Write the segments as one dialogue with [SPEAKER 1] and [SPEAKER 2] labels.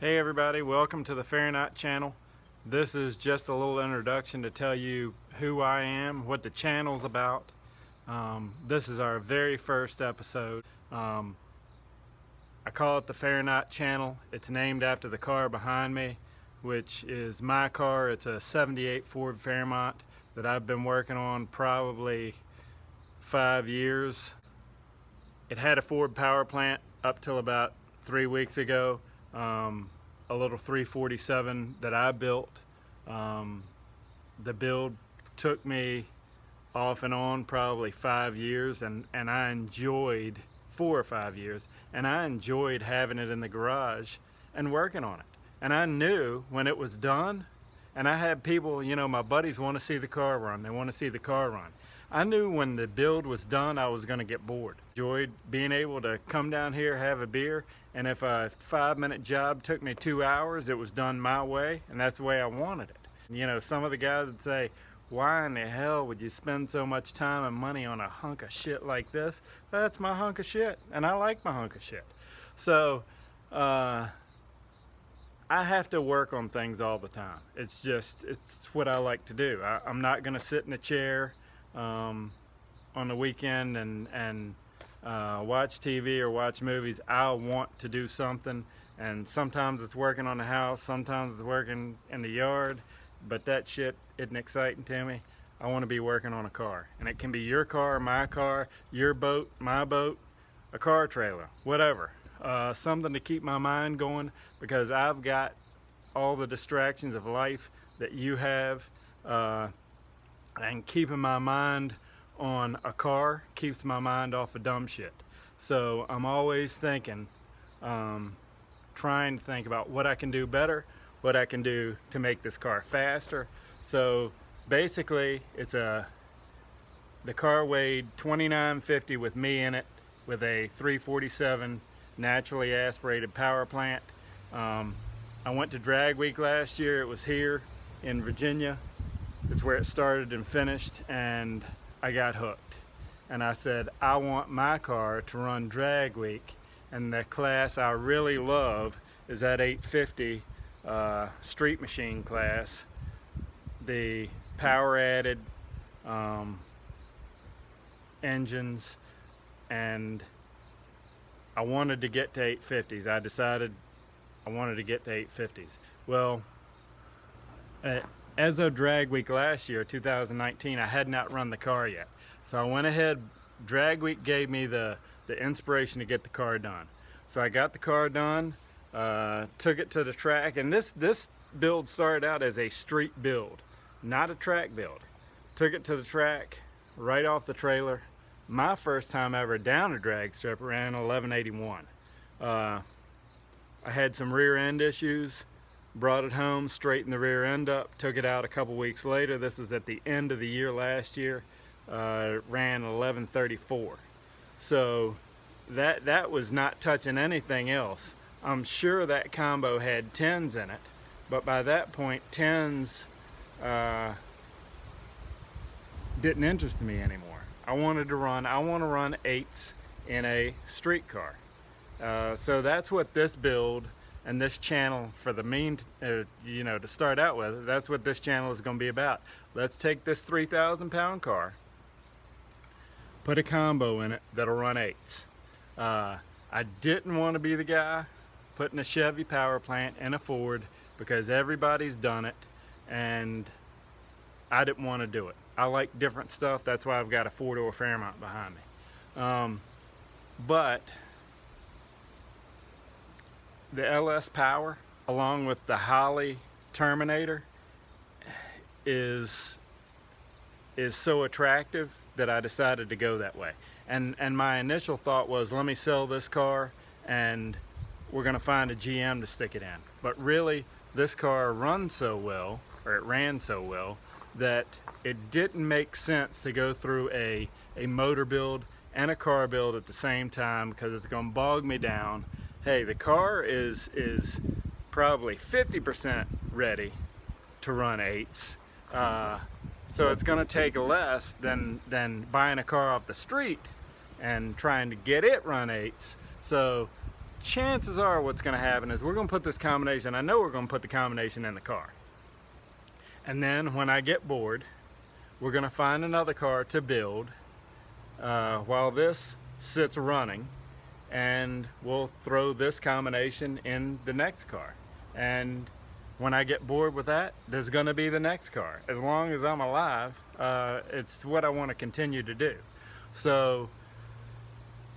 [SPEAKER 1] Hey everybody, welcome to the Fairmont channel. This is just a little introduction to tell you who I am, what the channel's about. This is our very first episode. I call it the Fairmont channel. It's named after the car behind me, which is my car. It's a 78 Ford Fairmont that I've been working on probably 5 years. It had a Ford power plant up till about 3 weeks ago. A little 347 that I built. The build took me off and on probably 5 years, and I enjoyed 4 or 5 years, and I enjoyed having it in the garage and working on it. And I knew when it was done, and I had people, my buddies want to see the car run. They want to see the car run. I knew when the build was done, I was going to get bored. Enjoyed being able to come down here, have a beer, and if a 5-minute job took me 2 hours, it was done my way, and that's the way I wanted it. Some of the guys would say, why in the hell would you spend so much time and money on a hunk of shit like this? That's my hunk of shit, and I like my hunk of shit. So, I have to work on things all the time. It's what I like to do. I'm not going to sit in a chair on the weekend and watch TV or watch movies. I want to do something, and sometimes it's working on the house, sometimes it's working in the yard, but that shit isn't exciting to me. I want to be working on a car, and it can be your car, my car, your boat, my boat, a car trailer, whatever. Something to keep my mind going, because I've got all the distractions of life that you have, and keeping my mind on a car keeps my mind off of dumb shit. So I'm always thinking, trying to think about what I can do better, what I can do to make this car faster. So basically the car weighed 2950 with me in it, with a 347 naturally aspirated power plant. I went to Drag Week last year. It was here in Virginia. It's where it started and finished, and I got hooked. And I said, I want my car to run Drag Week, and the class I really love is that 850 street machine class, the power added engines, and I wanted to get to 850s. I decided I wanted to get to 850s. Well, as of Drag Week last year, 2019, I had not run the car yet. So I went ahead. Drag Week gave me the inspiration to get the car done. So I got the car done, took it to the track, and this build started out as a street build, not a track build. Took it to the track, right off the trailer. My first time ever down a drag strip, ran 1181. I had some rear end issues, brought it home, straightened the rear end up, took it out a couple weeks later. This was at the end of the year last year. Ran 1134. So that was not touching anything else. I'm sure that combo had 10s in it, but by that point 10s didn't interest me anymore. I want to run 8s in a street car. So that's what this build and this channel, for the to start out with, that's what this channel is going to be about. Let's take this 3,000 pound car, put a combo in it that'll run 8s. I didn't want to be the guy putting a Chevy power plant in a Ford, because everybody's done it, and I didn't want to do it. I like different stuff. That's why I've got a 4-door Fairmont behind me. But the LS Power, along with the Holly Terminator, is so attractive that I decided to go that way. And my initial thought was, let me sell this car and we're gonna find a GM to stick it in. But really, this car runs so well, or it ran so well, that it didn't make sense to go through a motor build and a car build at the same time, because it's gonna bog me down. Hey, the car is probably 50% ready to run 8s. So it's going to take less than buying a car off the street and trying to get it run 8s. So chances are what's going to happen is we're going to put this combination, I know we're going to put the combination in the car. And then when I get bored, we're going to find another car to build while this sits running, and we'll throw this combination in the next car. And when I get bored with that, there's going to be the next car. As long as I'm alive, it's what I want to continue to do. So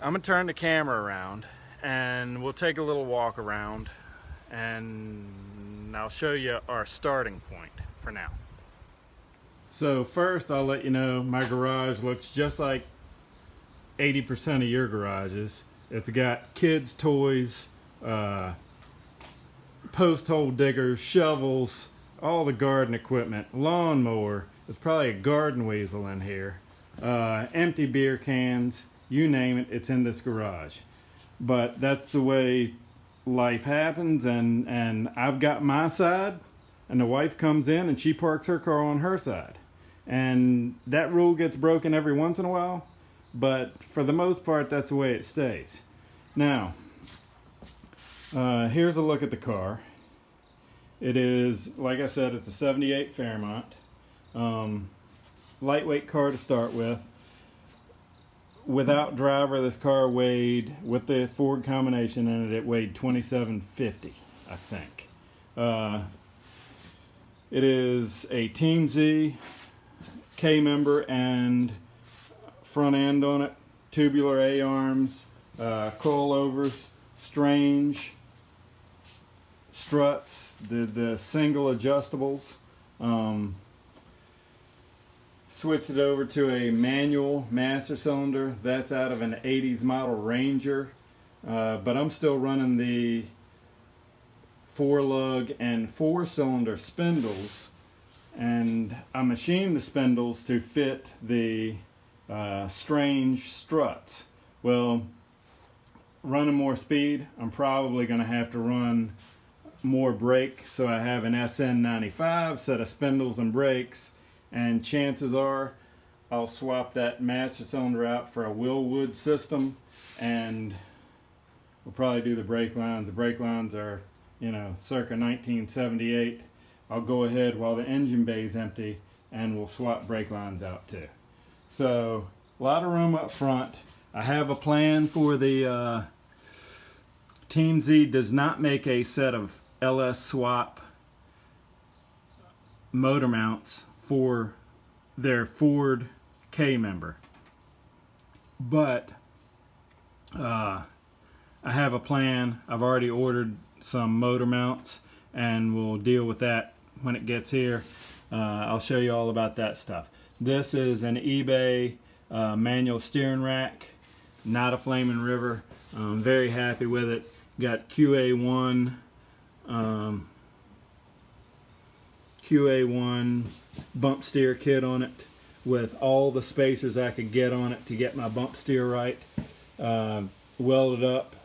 [SPEAKER 1] I'm going to turn the camera around and we'll take a little walk around, and I'll show you our starting point for now. So first I'll let you know my garage looks just like 80% of your garages. It's got kids' toys, post hole diggers, shovels, all the garden equipment, lawnmower. There's probably a garden weasel in here, empty beer cans, you name it, it's in this garage. But that's the way life happens, and I've got my side, and the wife comes in and she parks her car on her side. And that rule gets broken every once in a while, but for the most part, that's the way it stays. Now, here's a look at the car. It is, like I said, it's a 78 Fairmont. Lightweight car to start with. Without driver, this car weighed, with the Ford combination in it, it weighed 2750, I think. It is a Team Z K member and front end on it, tubular A-arms, coilovers, strange struts, the single adjustables. Switched it over to a manual master cylinder. That's out of an 80s model Ranger, but I'm still running the 4-lug and 4-cylinder spindles, and I machined the spindles to fit the strange struts. Well, running more speed, I'm probably going to have to run more brake, so I have an SN95 set of spindles and brakes, and chances are I'll swap that master cylinder out for a Willwood system, and we'll probably do the brake lines. The brake lines are, you know, circa 1978. I'll go ahead while the engine bay is empty and we'll swap brake lines out too. So a lot of room up front. I have a plan for the Team Z does not make a set of LS swap motor mounts for their Ford K member, but I have a plan. I've already ordered some motor mounts, and we'll deal with that when it gets here. I'll show you all about that stuff. This is an eBay manual steering rack, not a Flaming River. I'm very happy with it. Got QA1 bump steer kit on it with all the spacers I could get on it to get my bump steer right. Welded up,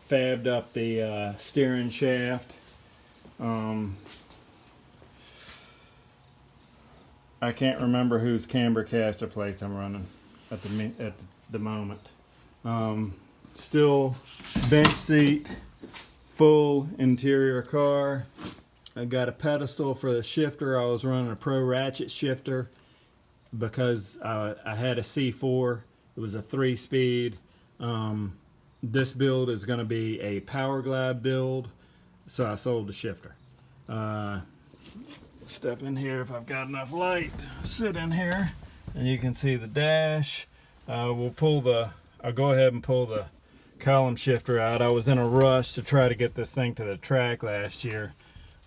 [SPEAKER 1] fabbed up the steering shaft. I can't remember whose camber caster plates I'm running at the moment. Still bench seat, full interior car. I got a pedestal for the shifter. I was running a Pro Ratchet shifter because I had a C4. It was a 3-speed. This build is going to be a Power Glide build, so I sold the shifter. Step in here if I've got enough light. Sit in here and you can see the dash. I'll go ahead and pull the column shifter out. I was in a rush to try to get this thing to the track last year,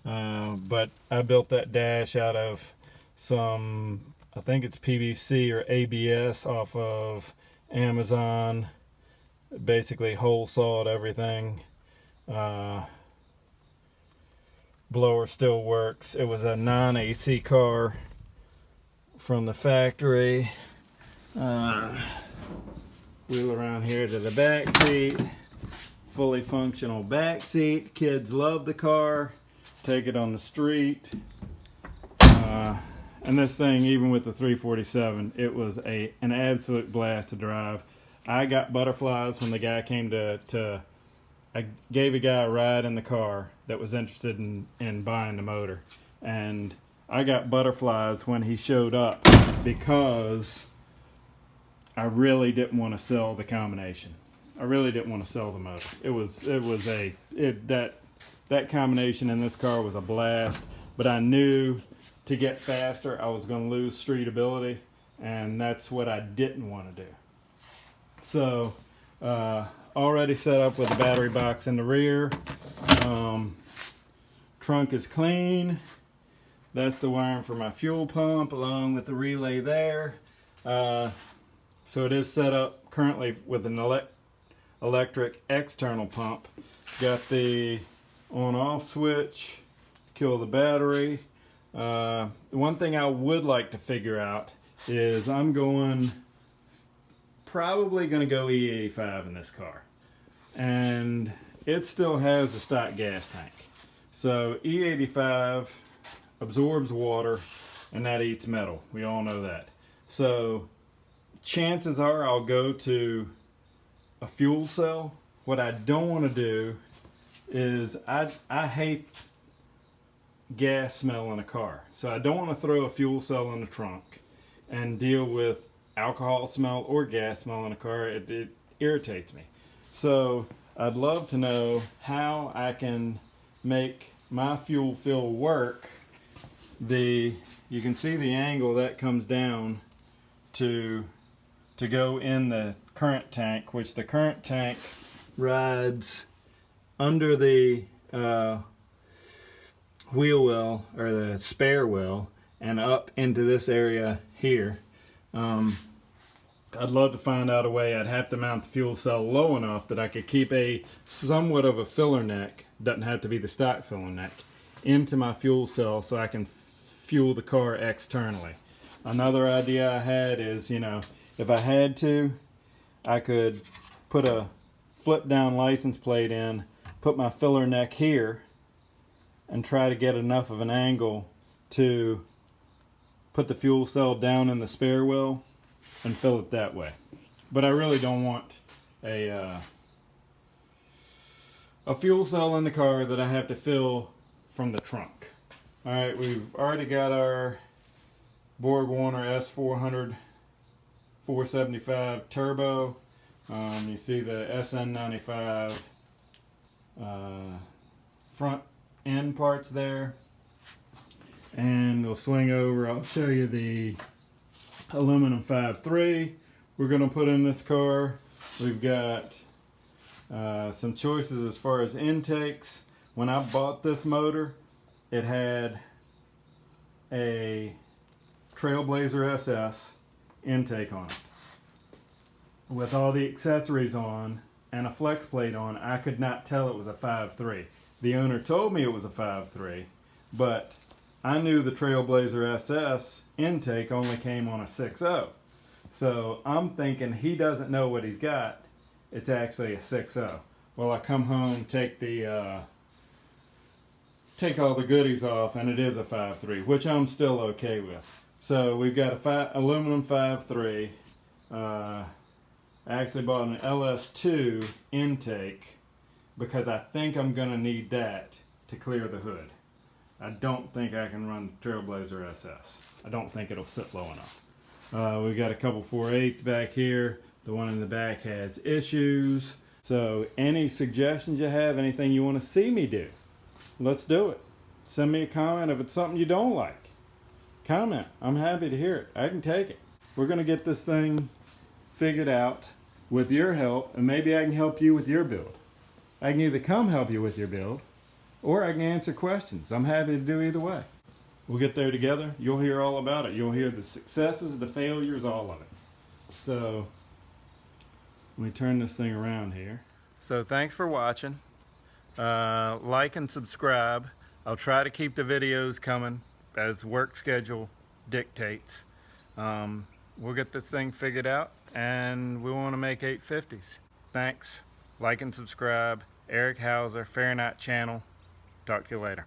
[SPEAKER 1] but I built that dash out of some, I think it's PVC or ABS off of Amazon. Basically hole sawed everything. Blower still works. It was a non-AC car from the factory. Wheel around here to the back seat. Fully functional back seat. Kids love the car. Take it on the street. And this thing, even with the 347, it was an absolute blast to drive. I got butterflies when the guy came to I gave a guy a ride in the car that was interested in buying the motor, and I got butterflies when he showed up because I really didn't want to sell the combination. I really didn't want to sell the motor. That combination in this car was a blast, but I knew to get faster I was going to lose streetability, and that's what I didn't want to do. So already set up with the battery box in the rear. Trunk is clean. That's the wiring for my fuel pump along with the relay there. So it is set up currently with an electric external pump. Got the on-off switch, kill the battery. One thing I would like to figure out is I'm probably going to go E85 in this car. And it still has a stock gas tank. So E85 absorbs water and that eats metal. We all know that. So chances are I'll go to a fuel cell. What I don't want to do is I hate gas smell in a car. So I don't want to throw a fuel cell in the trunk and deal with alcohol smell or gas smell in a car. It irritates me. So I'd love to know how I can make my fuel fill work. You can see the angle that comes down to go in the current tank, which the current tank rides under the wheel well, or the spare well, and up into this area here. I'd love to find out a way. I'd have to mount the fuel cell low enough that I could keep somewhat of a filler neck, doesn't have to be the stock filler neck, into my fuel cell so I can fuel the car externally. Another idea I had is, if I had to, I could put a flip down license plate in, put my filler neck here, and try to get enough of an angle to put the fuel cell down in the spare well and fill it that way. But I really don't want a fuel cell in the car that I have to fill from the trunk. Alright, we've already got our Borg Warner S400 475 turbo. You see the SN95 front end parts there. And we'll swing over, I'll show you the aluminum 5.3 we're going to put in this car. We've got some choices as far as intakes. When I bought this motor, it had a Trailblazer SS intake on it. With all the accessories on and a flex plate on, I could not tell it was a 5.3. The owner told me it was a 5.3, but I knew the Trailblazer SS intake only came on a 6.0. So I'm thinking he doesn't know what he's got. It's actually a 6.0. Well, I come home, take all the goodies off, and it is a 5.3, which I'm still okay with. So we've got a aluminum 5.3. I actually bought an LS2 intake because I think I'm going to need that to clear the hood. I don't think I can run Trailblazer SS. I don't think it'll sit low enough. We've got a couple 4/8 back here. The one in the back has issues. So any suggestions you have, anything you want to see me do, let's do it. Send me a comment if it's something you don't like. Comment. I'm happy to hear it. I can take it. We're going to get this thing figured out with your help, and maybe I can help you with your build. I can either come help you with your build, or I can answer questions. I'm happy to do either way. We'll get there together. You'll hear all about it. You'll hear the successes, the failures, all of it. So let me turn this thing around here. So thanks for watching. Like and subscribe. I'll try to keep the videos coming as work schedule dictates. We'll get this thing figured out, and we want to make 850s. Thanks. Like and subscribe. Eric Hauser, Fairmont channel. Talk to you later.